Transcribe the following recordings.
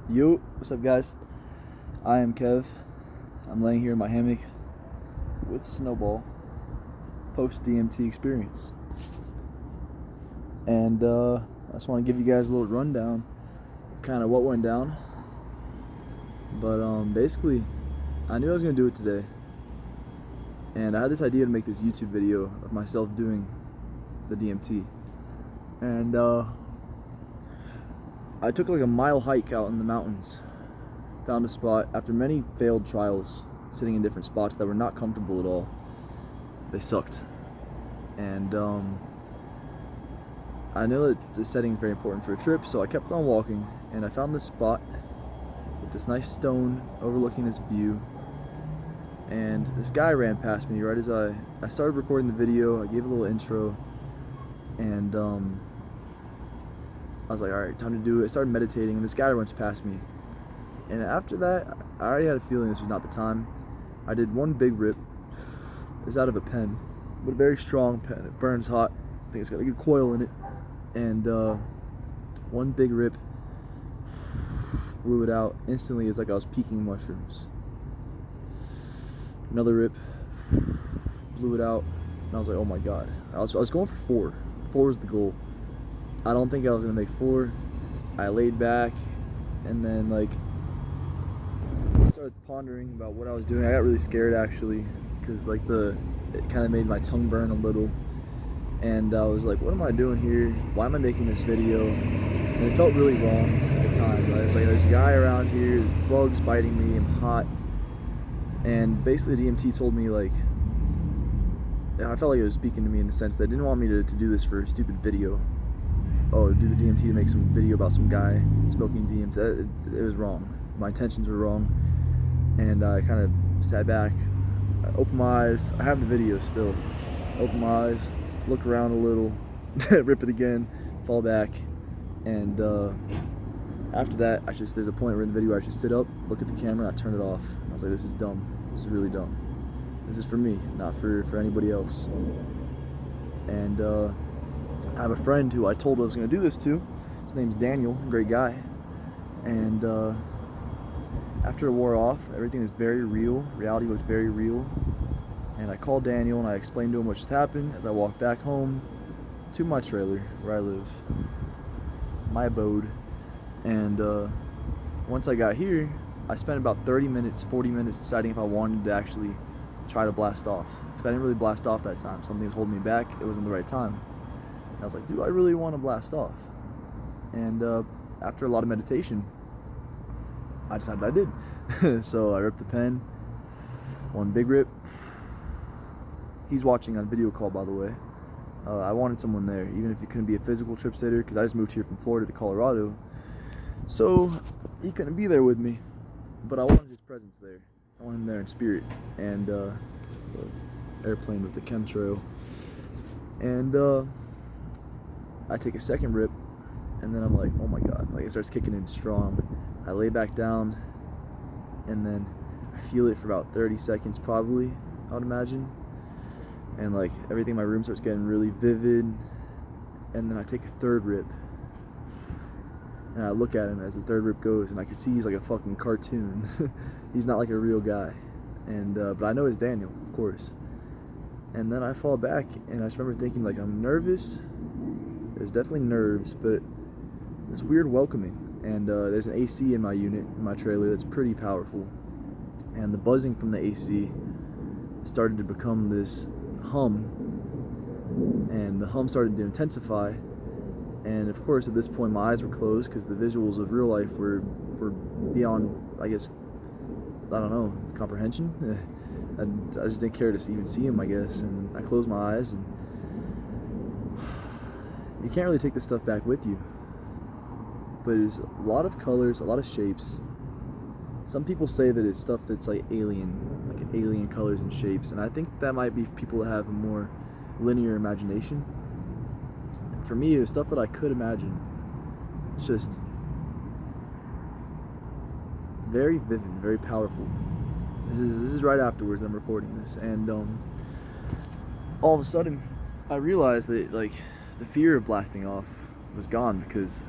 Yo, what's up, guys? I am Kev. I'm laying here in my hammock with Snowball, post DMT experience. And I just want to give you guys a little rundown of kind of what went down. But basically, I knew I was going to do it today. And I had this idea to make this YouTube video of myself doing the DMT. And I took like a mile hike out in the mountains. Found a spot after many failed trials, sitting in different spots that were not comfortable at all. They sucked. And I know that the setting is very important for a trip, so I kept on walking, and I found this spot with this nice stone overlooking this view. And this guy ran past me right as I started recording the video. I gave a little intro, and I was like, all right, time to do it. I started meditating, and this guy runs past me. And after that, I already had a feeling this was not the time. I did one big rip. It's out of a pen, but a very strong pen. It burns hot. I think it's got a good coil in it. And one big rip, blew it out. Instantly, it's like I was peeking mushrooms. Another rip, blew it out. And I was like, oh my God. I was going for 4. 4 was the goal. I don't think I was gonna make 4. I laid back, and then like I started pondering about what I was doing. I got really scared actually, because like it kind of made my tongue burn a little, and I was like, what am I doing here? Why am I making this video? And it felt really wrong at the time. Right? It's like there's a guy around here, there's bugs biting me, I'm hot, and basically DMT told me like, I felt like it was speaking to me in the sense that it didn't want me to do this for a stupid video. Oh, do the DMT to make some video about some guy smoking DMT. It was wrong. My intentions were wrong. And I kind of sat back, opened my eyes. I have the video still. Open my eyes, look around a little, rip it again, fall back. And after that, there's a point where in the video I should sit up, look at the camera, and I turn it off. I was like, this is dumb. This is really dumb. This is for me, not for anybody else. And I have a friend who I told I was going to do this to. His name's Daniel, great guy. And after it wore off, everything was very real. Reality looked very real. And I called Daniel and I explained to him what just happened as I walked back home to my trailer where I live, my abode. And once I got here, I spent about 30 minutes, 40 minutes deciding if I wanted to actually try to blast off. Because I didn't really blast off that time. Something was holding me back. It wasn't the right time. And I was like, do I really want to blast off? And after a lot of meditation, I decided I did. So I ripped the pen, one big rip. He's watching on video call, by the way. I wanted someone there, even if he couldn't be a physical trip sitter, because I just moved here from Florida to Colorado. So he couldn't be there with me, but I wanted his presence there. I wanted him there in spirit. And the airplane with the chemtrail. And I take a second rip, and then I'm like, oh my God, like it starts kicking in strong. I lay back down, and then I feel it for about 30 seconds probably, I would imagine. And like everything in my room starts getting really vivid, and then I take a third rip, and I look at him as the third rip goes, and I can see he's like a fucking cartoon. He's not like a real guy. And but I know it's Daniel, of course. And then I fall back, and I just remember thinking like, I'm nervous. There's definitely nerves, but this weird welcoming. And there's an AC in my unit, in my trailer, that's pretty powerful. And the buzzing from the AC started to become this hum, and the hum started to intensify. And of course, at this point, my eyes were closed because the visuals of real life were beyond, I guess, I don't know, comprehension. I just didn't care to even see him, I guess. And I closed my eyes, and you can't really take this stuff back with you. But there's a lot of colors, a lot of shapes. Some people say that it's stuff that's like alien colors and shapes. And I think that might be people that have a more linear imagination. And for me, it was stuff that I could imagine. It's just very vivid, very powerful. This is right afterwards that I'm recording this. And all of a sudden, I realized that like the fear of blasting off was gone because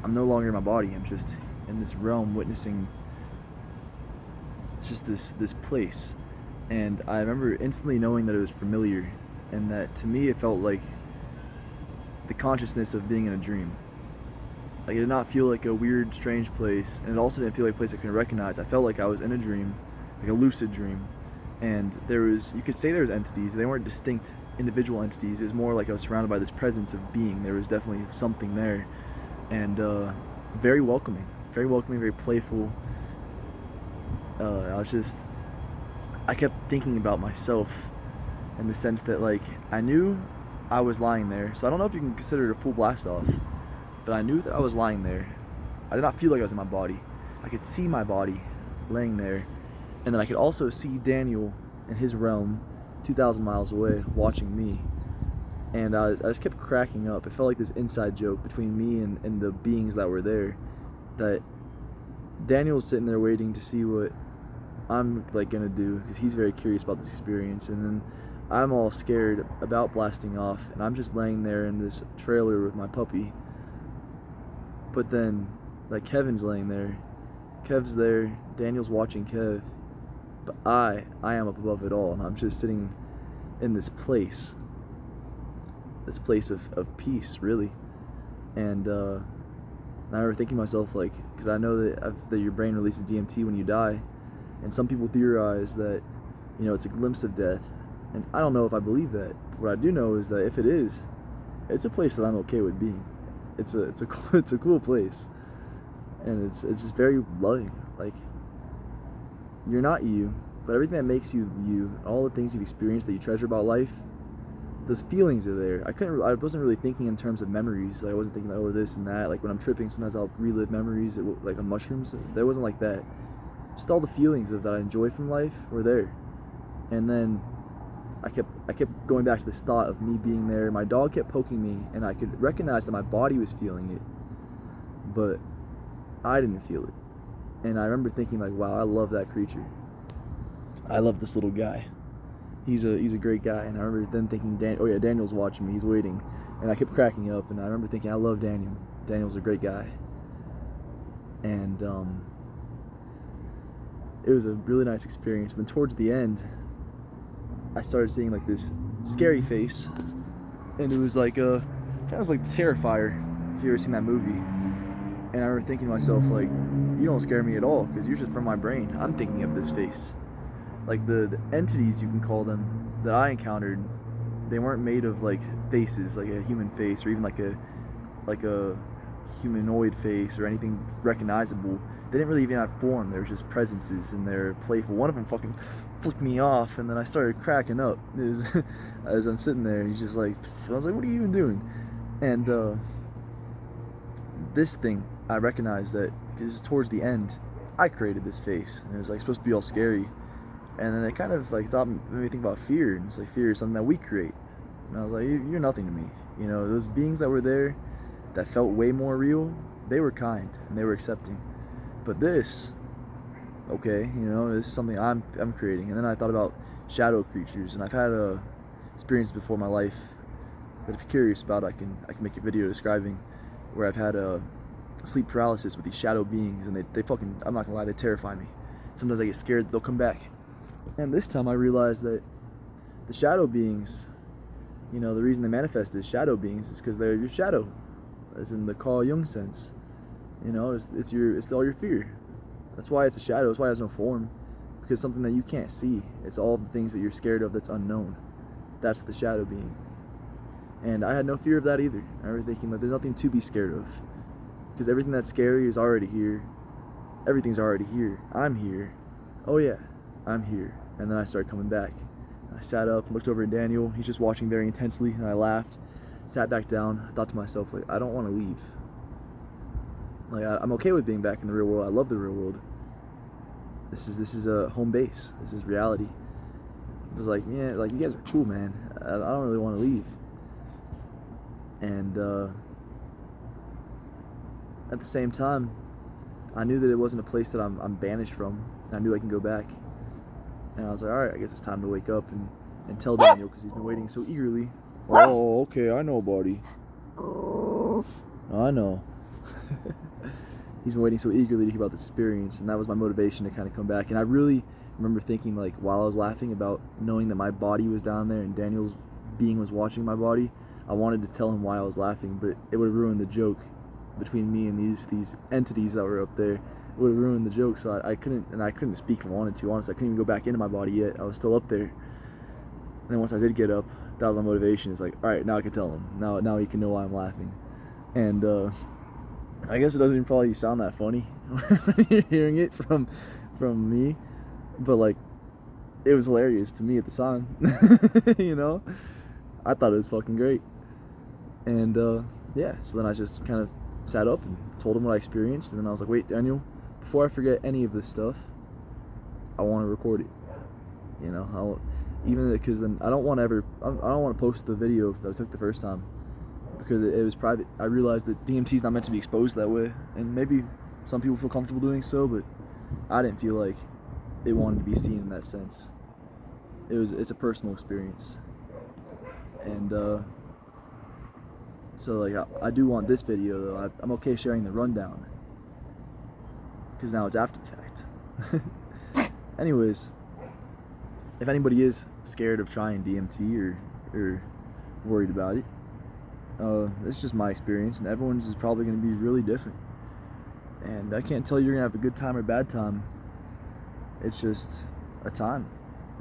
I'm no longer in my body. I'm just in this realm, witnessing just this place. And I remember instantly knowing that it was familiar, and that to me it felt like the consciousness of being in a dream. Like, it did not feel like a weird, strange place, and it also didn't feel like a place I couldn't recognize. I felt like I was in a dream, like a lucid dream, and you could say there was entities. They weren't distinct individual entities. It was more like I was surrounded by this presence of being. There was definitely something there, and very welcoming, very playful. I kept thinking about myself in the sense that, like, I knew I was lying there, so I don't know if you can consider it a full blastoff, but I knew that I was lying there. I did not feel like I was in my body. I could see my body laying there, and then I could also see Daniel in his realm 2,000 miles away watching me, and I just kept cracking up. It felt like this inside joke between me and the beings that were there, that Daniel's sitting there waiting to see what I'm like gonna do, because he's very curious about this experience, and then I'm all scared about blasting off, and I'm just laying there in this trailer with my puppy. But then, like, Kevin's laying there, Kev's there, Daniel's watching Kev, but I am up above it all, and I'm just sitting in this place of peace, really. And I remember thinking to myself, like, because I know that your brain releases DMT when you die, and some people theorize that, you know, it's a glimpse of death, and I don't know if I believe that. What I do know is that if it is, it's a place that I'm okay with being. It's a cool place, and it's just very loving. Like, you're not you, but everything that makes you you, all the things you've experienced that you treasure about life, those feelings are there. I wasn't really thinking in terms of memories. Like, I wasn't thinking like, oh, this and that. Like, when I'm tripping, sometimes I'll relive memories like on mushrooms. That wasn't like that. Just all the feelings that I enjoy from life were there. And then I kept going back to this thought of me being there. My dog kept poking me, and I could recognize that my body was feeling it, but I didn't feel it. And I remember thinking, like, wow, I love that creature. I love this little guy. He's a great guy. And I remember then thinking, Daniel's watching me. He's waiting. And I kept cracking up. And I remember thinking, I love Daniel. Daniel's a great guy. And it was a really nice experience. And then towards the end, I started seeing like this scary face, and it was like kind of like Terrifier, if you ever seen that movie. And I remember thinking to myself, like, you don't scare me at all, because you're just from my brain. I'm thinking of this face. Like, the entities, you can call them, that I encountered, they weren't made of like faces, like a human face, or even like a humanoid face or anything recognizable. They didn't really even have form. They were just presences, and they're playful. One of them fucking flicked me off, and then I started cracking up. It was as I'm sitting there, he's just like, I was like, what are you even doing? And this thing, I recognized that because towards the end, I created this face, and it was like supposed to be all scary. And then it kind of like made me think about fear, and it's like, fear is something that we create. And I was like, you're nothing to me. You know, those beings that were there, that felt way more real, they were kind and they were accepting. But this, okay, you know, this is something I'm creating. And then I thought about shadow creatures, and I've had a experience before in my life that if you're curious about, I can make a video describing, where I've had a sleep paralysis with these shadow beings, and they fucking, I'm not gonna lie, they terrify me. Sometimes I get scared that they'll come back. And this time I realized that the shadow beings, you know, the reason they manifest as shadow beings is because they're your shadow, as in the Carl Jung sense. You know, it's all your fear. That's why it's a shadow. That's why it has no form, because something that you can't see. It's all the things that you're scared of that's unknown. That's the shadow being. And I had no fear of that either. I remember thinking that there's nothing to be scared of, because everything that's scary is already here. Everything's already here. I'm here. Oh yeah, I'm here. And then I started coming back. I sat up, looked over at Daniel. He's just watching very intensely, and I laughed. Sat back down. I thought to myself, like, I don't want to leave. Like, I'm okay with being back in the real world. I love the real world. This is a home base. This is reality. It was like, yeah, like, you guys are cool, man. I don't really want to leave. And at the same time, I knew that it wasn't a place that I'm banished from, and I knew I can go back. And I was like, all right, I guess it's time to wake up and tell Daniel, because he's been waiting so eagerly. Oh, okay, I know, buddy. I know. he's been waiting so eagerly to hear about this experience, and that was my motivation to kind of come back. And I really remember thinking, like, while I was laughing about knowing that my body was down there and Daniel's being was watching my body, I wanted to tell him why I was laughing, but it would have ruined the joke between me and these entities that were up there. It would have ruined the joke, so I couldn't speak if I wanted to. Honestly, I couldn't even go back into my body yet. I was still up there. And then once I did get up, that was my motivation. It's like, all right, now I can tell him. Now he can know why I'm laughing. And I guess it doesn't even probably sound that funny when you're hearing it from me, but like, it was hilarious to me at the time. You know, I thought it was fucking great. And yeah, so then I just kind of sat up and told him what I experienced, and then I was like, wait, Daniel, before I forget any of this stuff, I want to record it. You know, even because then I don't want to post the video that I took the first time, because it was private. I realized that DMT is not meant to be exposed that way, and maybe some people feel comfortable doing so, but I didn't feel like it wanted to be seen in that sense. It's a personal experience, and so like I do want this video though. I'm okay sharing the rundown, because now it's after the fact. Anyways, if anybody is scared of trying DMT or worried about it, it's just my experience, and everyone's is probably going to be really different. And I can't tell you you're going to have a good time or bad time. It's just a time.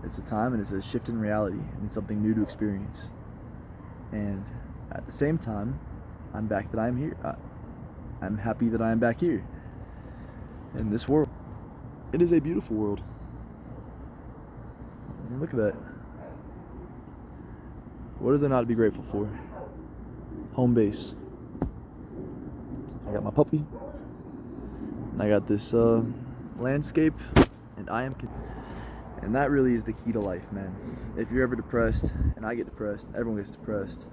It's a time, and it's a shift in reality, and it's something new to experience. And at the same time, I'm back that I'm here. I'm happy that I am back here in this world. It is a beautiful world. I mean, look at that. What is there not to be grateful for? Home base. I got my puppy, and I got this landscape, and and that really is the key to life, man. If you're ever depressed, and I get depressed, everyone gets depressed,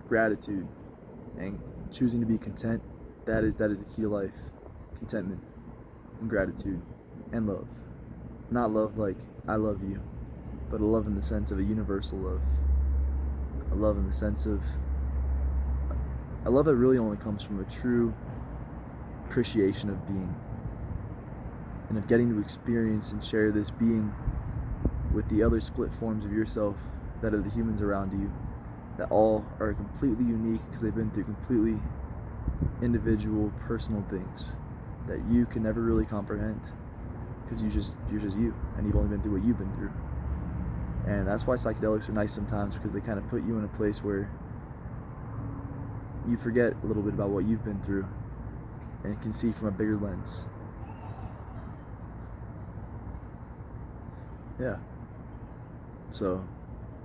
gratitude and choosing to be content, that is the key to life. Contentment and gratitude and love. Not love like I love you, but a love in the sense of a universal love. A love in the sense of a love that really only comes from a true appreciation of being, and of getting to experience and share this being with the other split forms of yourself that are the humans around you, that all are completely unique because they've been through completely individual, personal things that you can never really comprehend, because you're just you, and you've only been through what you've been through. And that's why psychedelics are nice sometimes, because they kind of put you in a place where you forget a little bit about what you've been through and can see from a bigger lens. Yeah. So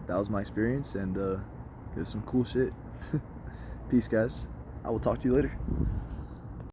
that was my experience, and it was some cool shit. Peace, guys. I will talk to you later.